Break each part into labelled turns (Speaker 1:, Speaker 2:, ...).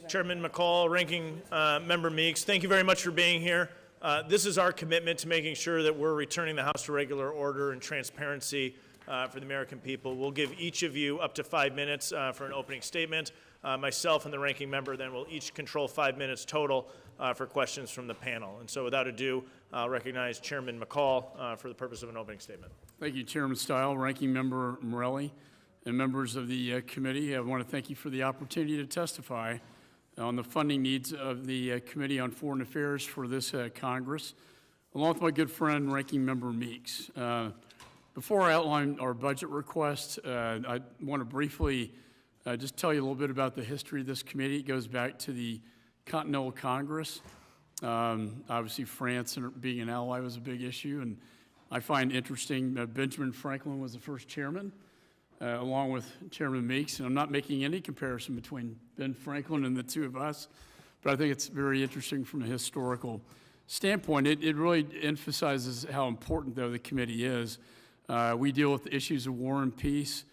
Speaker 1: Chairman McCaul, Ranking Member Meeks, thank you very much for being here. This is our commitment to making sure that we're returning the House to regular order and transparency for the American people. We'll give each of you up to 5 minutes for an opening statement. Myself and the ranking member then will each control 5 minutes total for questions from the panel. And so without ado, I'll recognize Chairman McCaul for the purpose of an opening statement.
Speaker 2: Thank you, Chairman Stile, Ranking Member Morelli, and members of the committee. I want to thank you for the opportunity to testify on the funding needs of the Committee on Foreign Affairs for this Congress, along with my good friend, Ranking Member Meeks. Before I outline our budget request, I want to briefly just tell you a little bit about the history of this committee. It goes back to the Continental Congress. Obviously, France being an ally was a big issue, and I find interesting that Benjamin Franklin was the first chairman, along with Chairman Meeks. And I'm not making any comparison between Ben Franklin and the two of us, but I think it's very interesting from a historical standpoint. It really emphasizes how important, though, the committee is. We deal with issues of war and peace.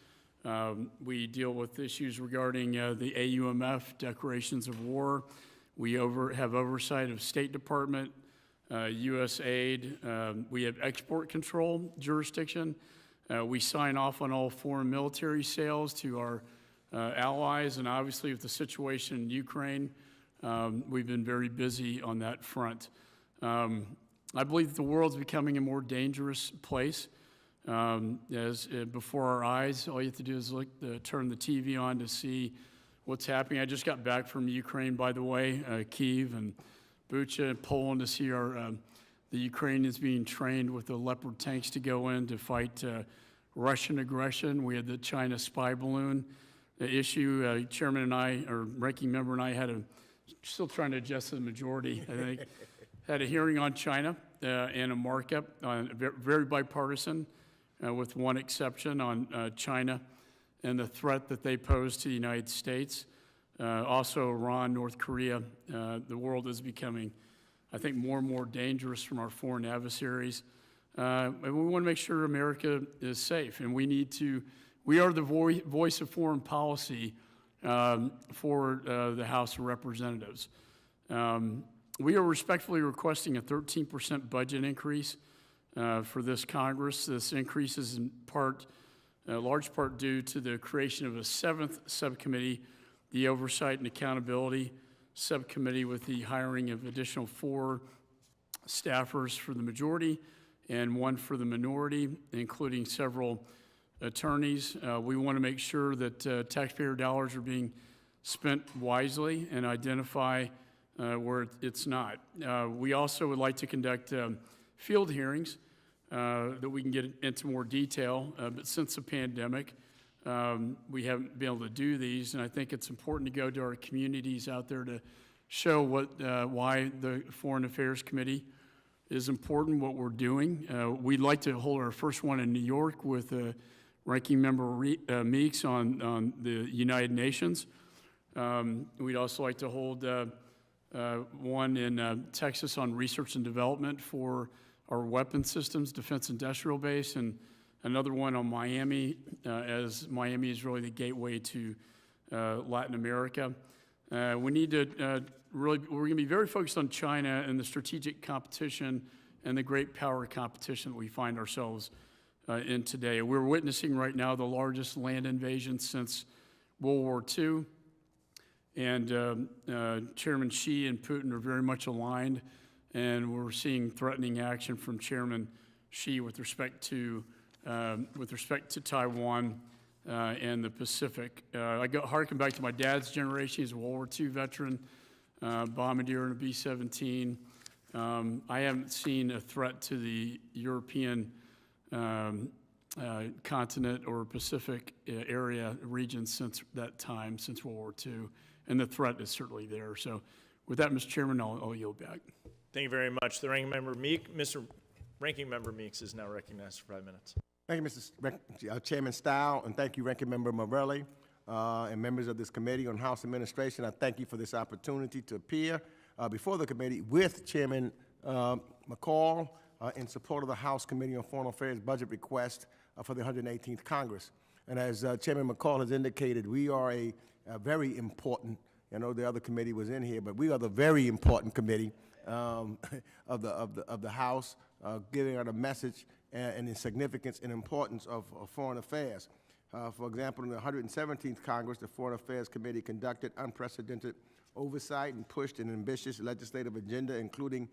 Speaker 2: We deal with issues regarding the AUMF, declarations of war. We have oversight of State Department, U.S. aid. We have export control jurisdiction. We sign off on all foreign military sales to our allies, and obviously with the situation in Ukraine, we've been very busy on that front. I believe that the world's becoming a more dangerous place. Before our eyes, all you have to do is turn the TV on to see what's happening. I just got back from Ukraine, by the way, Kyiv and Bucha and Poland, to see the Ukrainians being trained with the Leopard tanks to go in to fight Russian aggression. We had the China spy balloon issue. Chairman and I, or Ranking Member and I, still trying to adjust to the majority, I think, had a hearing on China and a markup, very bipartisan, with one exception on China and the threat that they pose to the United States. Also, Iran, North Korea. The world is becoming, I think, more and more dangerous from our foreign adversaries. And we want to make sure America is safe. And we are the voice of foreign policy for the House of Representatives. We are respectfully requesting a 13% budget increase for this Congress. This increase is in large part due to the creation of a 7th subcommittee, the Oversight and Accountability Subcommittee, with the hiring of additional 4 staffers for the majority and 1 for the minority, including several attorneys. We want to make sure that taxpayer dollars are being spent wisely and identify where it's not. We also would like to conduct field hearings that we can get into more detail, but since the pandemic, we haven't been able to do these, and I think it's important to go to our communities out there to show why the Foreign Affairs Committee is important, what we're doing. We'd like to hold our first one in New York with Ranking Member Meeks on the United Nations. We'd also like to hold one in Texas on research and development for our weapon systems, defense industrial base, and another one on Miami, as Miami is really the gateway to Latin America. We need to we're going to be very focused on China and the strategic competition and the great power competition that we find ourselves in today. We're witnessing right now the largest land invasion since World War II, and Chairman Xi and Putin are very much aligned, and we're seeing threatening action from Chairman Xi with respect to Taiwan and the Pacific. I harken back to my dad's generation. He's a World War II veteran, bombardier in a B-17. I haven't seen a threat to the European continent or Pacific area region since that time, since World War II, and the threat is certainly there. So with that, Mr. Chairman, I'll yield back.
Speaker 1: Thank you very much. The Ranking Member Mr. Ranking Member Meeks is now recognized for 5 minutes.
Speaker 3: Thank you, Mr. Chairman Stile, and thank you, Ranking Member Morelli, and members of this Committee on House Administration. I thank you for this opportunity to appear before the committee with Chairman McCaul in support of the House Committee on Foreign Affairs budget request for the 118th Congress. And as Chairman McCaul has indicated, we are a very important I know the other committee was in here, but we are the very important committee of the House, giving out a message and the significance and importance of foreign affairs. For example, in the 117th Congress, the Foreign Affairs Committee conducted unprecedented oversight and pushed an ambitious legislative agenda, including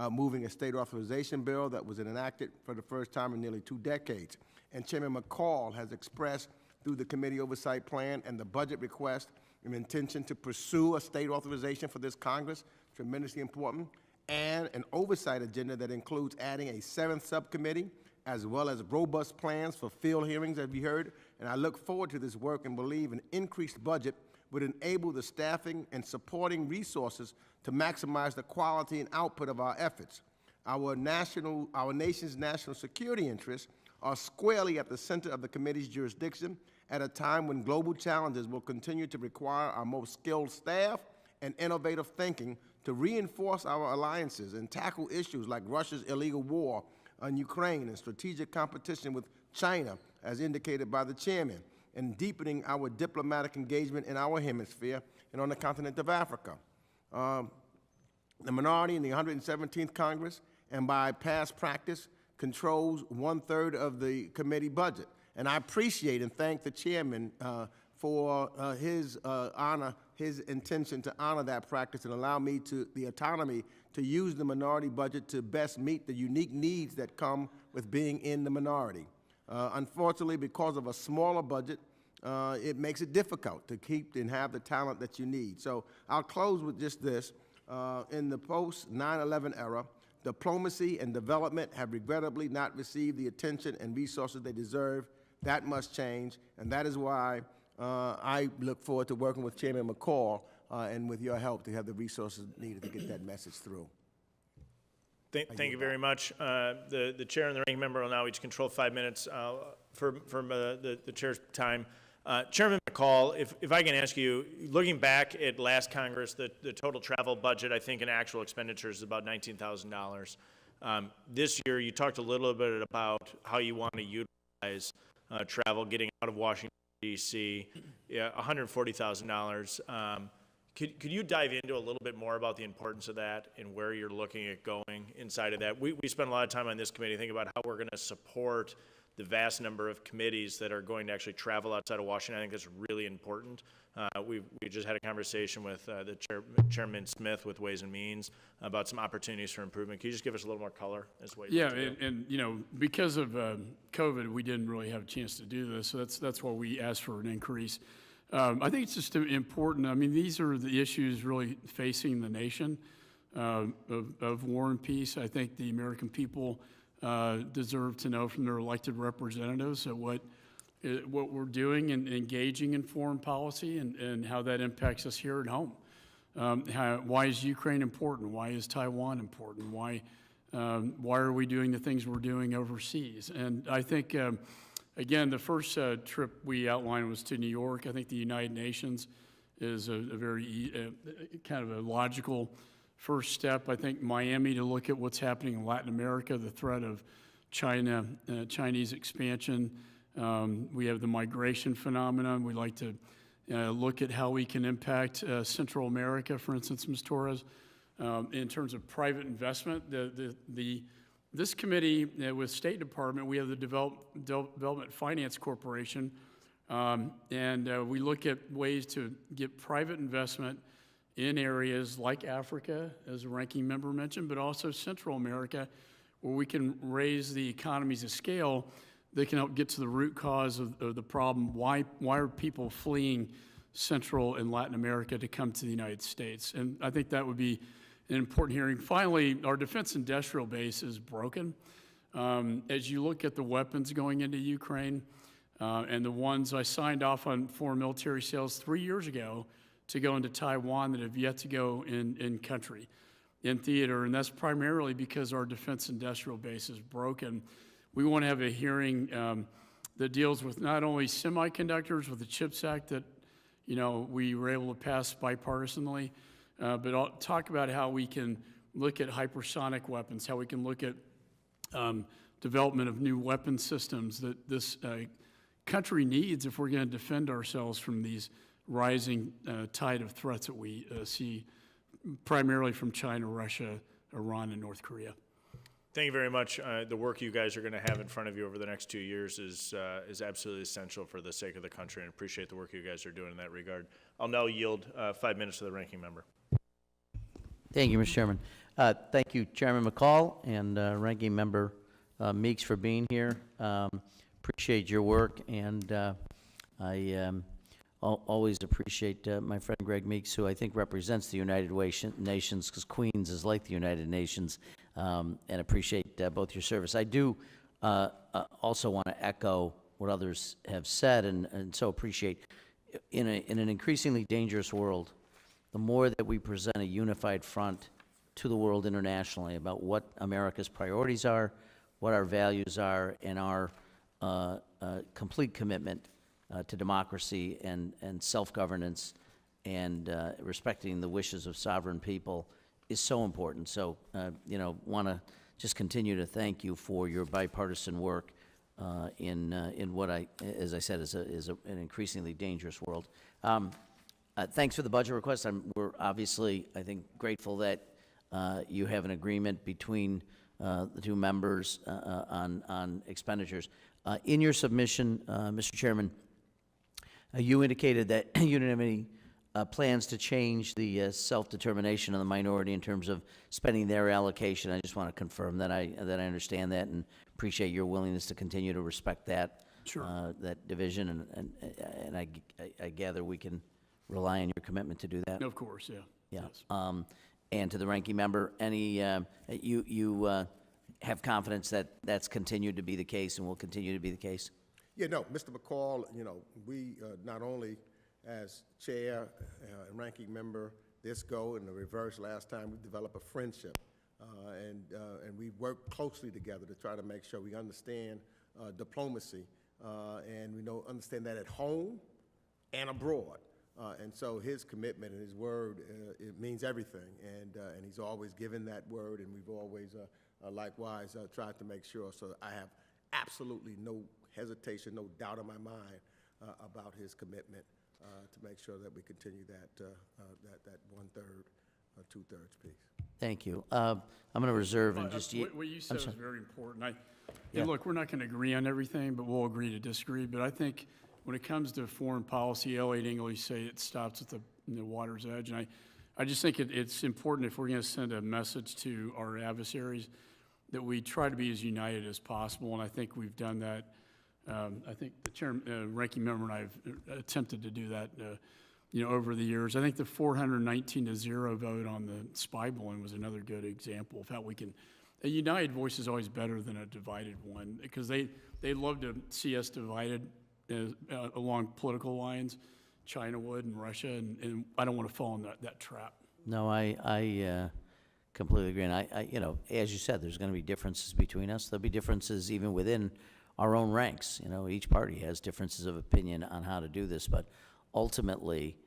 Speaker 3: moving a state authorization bill that was enacted for the first time in nearly 2 decades. And Chairman McCaul has expressed through the committee oversight plan and the budget request an intention to pursue a state authorization for this Congress, tremendously important, and an oversight agenda that includes adding a 7th subcommittee, as well as robust plans for field hearings, as we heard. And I look forward to this work and believe an increased budget would enable the staffing and supporting resources to maximize the quality and output of our efforts. Our nation's national security interests are squarely at the center of the committee's jurisdiction at a time when global challenges will continue to require our most skilled staff and innovative thinking to reinforce our alliances and tackle issues like Russia's illegal war on Ukraine and strategic competition with China, as indicated by the chairman, and deepening our diplomatic engagement in our hemisphere and on the continent of Africa. The minority in the 117th Congress, and by past practice, controls 1/3 of the committee budget. And I appreciate and thank the chairman for his intention to honor that practice and allow me the autonomy to use the minority budget to best meet the unique needs that come with being in the minority. Unfortunately, because of a smaller budget, it makes it difficult to keep and have the talent that you need. So I'll close with just this. In the post-9/11 era, diplomacy and development have regrettably not received the attention and resources they deserve. That must change, and that is why I look forward to working with Chairman McCaul and with your help to have the resources needed to get that message through.
Speaker 1: Thank you very much. The chair and the ranking member will now each control 5 minutes from the chair's time. Chairman McCaul, if I can ask you, looking back at last Congress, the total travel budget, I think in actual expenditures is about $19,000. This year, you talked a little bit about how you want to utilize travel, getting out of Washington, D.C., $140,000. Could you dive into a little bit more about the importance of that and where you're looking at going inside of that? We spend a lot of time on this committee thinking about how we're going to support the vast number of committees that are going to actually travel outside of Washington. I think that's really important. We just had a conversation with Chairman Smith with Ways and Means about some opportunities for improvement. Can you just give us a little more color as to what you're doing?
Speaker 2: And you know, because of COVID, we didn't really have a chance to do this, so that's why we asked for an increase. I think it's just important. I mean, these are the issues really facing the nation of war and peace. I think the American people deserve to know from their elected representatives what we're doing and engaging in foreign policy and how that impacts us here at home. Why is Ukraine important? Why is Taiwan important? Why are we doing the things we're doing overseas? And I think, again, the first trip we outlined was to New York. I think the United Nations is a very kind of a logical first step. I think Miami to look at what's happening in Latin America, the threat of Chinese expansion. We have the migration phenomenon. We like to look at how we can impact Central America, for instance, Ms. Torres. In terms of private investment, this committee with State Department, we have the Development Finance Corporation, and we look at ways to get private investment in areas like Africa, as the ranking member mentioned, but also Central America, where we can raise the economies of scale that can help get to the root cause of the problem. Why are people fleeing Central and Latin America to come to the United States? And I think that would be an important hearing. Finally, our defense industrial base is broken. As you look at the weapons going into Ukraine and the ones I signed off on foreign military sales 3 years ago to go into Taiwan that have yet to go in country, in theater, and that's primarily because our defense industrial base is broken. We want to have a hearing that deals with not only semiconductors with the CHIPS Act that we were able to pass bipartisanly, but I'll talk about how we can look at hypersonic weapons, how we can look at development of new weapon systems that this country needs if we're going to defend ourselves from these rising tide of threats that we see primarily from China, Russia, Iran, and North Korea.
Speaker 1: Thank you very much. The work you guys are going to have in front of you over the next 2 years is absolutely essential for the sake of the country, and appreciate the work you guys are doing in that regard. I'll now yield 5 minutes to the ranking member.
Speaker 4: Thank you, Mr. Chairman. Thank you, Chairman McCaul and Ranking Member Meeks for being here. Appreciate your work, and I always appreciate my friend Greg Meeks, who I think represents the United Nations, because Queens is like the United Nations, and appreciate both your service. I do also want to echo what others have said, and so appreciate, in an increasingly dangerous world, the more that we present a unified front to the world internationally about what America's priorities are, what our values are, and our complete commitment to democracy and self-governance and respecting the wishes of sovereign people is so important. So, want to just continue to thank you for your bipartisan work in what as I said, is an increasingly dangerous world. Thanks for the budget request. We're obviously, I think, grateful that you have an agreement between the two members on expenditures. In your submission, Mr. Chairman, you indicated that you didn't have any plans to change the self-determination of the minority in terms of spending their allocation. I just want to confirm that I understand that, and appreciate your willingness to continue to respect that.
Speaker 2: Sure.
Speaker 4: That division, and I gather we can rely on your commitment to do that.
Speaker 2: Of course, yeah.
Speaker 4: Yeah.
Speaker 2: Yes.
Speaker 4: And to the ranking member, you have confidence that that's continued to be the case and will continue to be the case?
Speaker 3: Yeah, no, Mr. McCaul, we not only as chair and ranking member this go and the reverse last time, we developed a friendship. And we work closely together to try to make sure we understand diplomacy and we understand that at home and abroad. And so his commitment and his word, it means everything. And he's always given that word, and we've always likewise tried to make sure. So I have absolutely no hesitation, no doubt in my mind about his commitment to make sure that we continue that 1/3, 2/3 piece.
Speaker 4: Thank you. I'm going to reserve and just...
Speaker 2: What you said was very important.
Speaker 4: Yeah.
Speaker 2: And look, we're not going to agree on everything, but we'll agree to disagree. But I think when it comes to foreign policy, Elliot English say it stops at the water's edge. And I just think it's important, if we're going to send a message to our adversaries, that we try to be as united as possible. And I think we've done that. I think the chairman, ranking member, and I have attempted to do that, over the years. I think the 419-0 vote on the spy balloon was another good example of how we can. A united voice is always better than a divided one, because they love to see us divided along political lines. China would, and Russia, and I don't want to fall in that trap.
Speaker 4: No, I completely agree. And I as you said, there's going to be differences between us. There'll be differences even within our own ranks. Each party has differences of opinion on how to do this, but ultimately,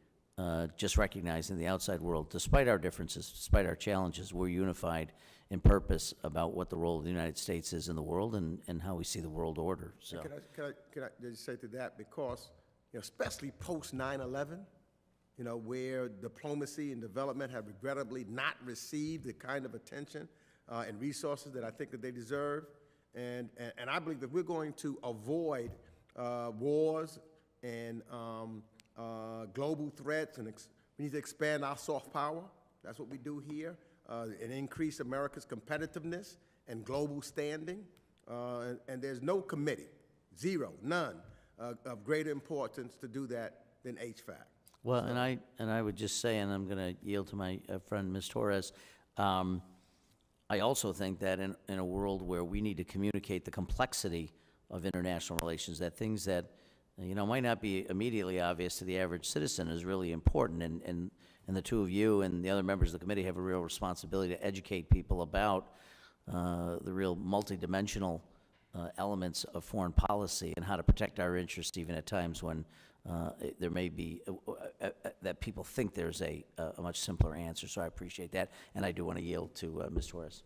Speaker 4: just recognizing the outside world, despite our differences, despite our challenges, we're unified in purpose about what the role of the United States is in the world and how we see the world order. So,
Speaker 3: Can I just say to that, because especially post 9/11, where diplomacy and development have regrettably not received the kind of attention and resources that I think that they deserve, and I believe that we're going to avoid wars and global threats, and we need to expand our soft power. That's what we do here, and increase America's competitiveness and global standing. And there's no committee, none, of greater importance to do that than HVAC.
Speaker 4: well, and I would just say, and I'm going to yield to my friend Ms. Torres. I also think that in a world where we need to communicate the complexity of international relations, that things that might not be immediately obvious to the average citizen is really important, and the two of you and the other members of the committee have a real responsibility to educate people about the real multidimensional elements of foreign policy and how to protect our interests even at times when there may be that people think there's a much simpler answer. So I appreciate that, and I do want to yield to Ms. Torres.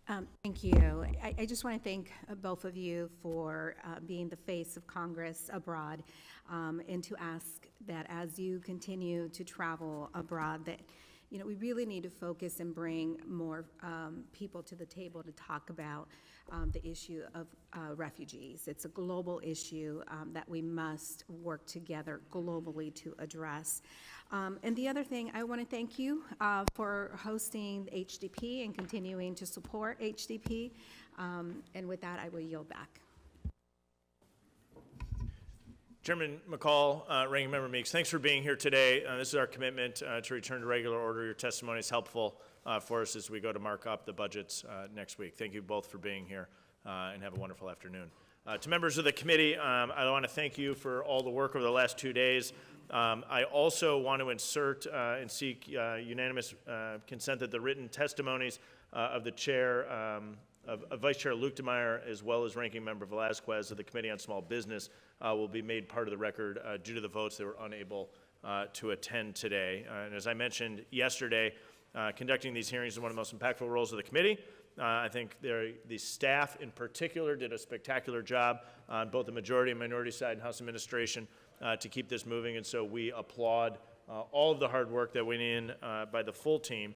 Speaker 5: Thank you. I just want to thank both of you for being the face of Congress abroad, and to ask that as you continue to travel abroad, that we really need to focus and bring more people to the table to talk about the issue of refugees. It's a global issue that we must work together globally to address. And the other thing, I want to thank you for hosting HDP and continuing to support HDP. And with that, I will yield back.
Speaker 1: Chairman McCaul, Ranking Member Meeks, thanks for being here today. This is our commitment to return to regular order. Your testimony is helpful for us as we go to mark up the budgets next week. Thank you both for being here, and have a wonderful afternoon. To members of the committee, I want to thank you for all the work over the last 2 days. I also want to insert and seek unanimous consent that the written testimonies of the chair, of Vice Chair Lukemeyer, as well as Ranking Member Velazquez of the Committee on Small Business, will be made part of the record due to the votes they were unable to attend today. And as I mentioned yesterday, conducting these hearings is one of the most impactful roles of the committee. I think the staff in particular did a spectacular job on both the majority and minority side and House administration to keep this moving, and so we applaud all of the hard work that went in by the full team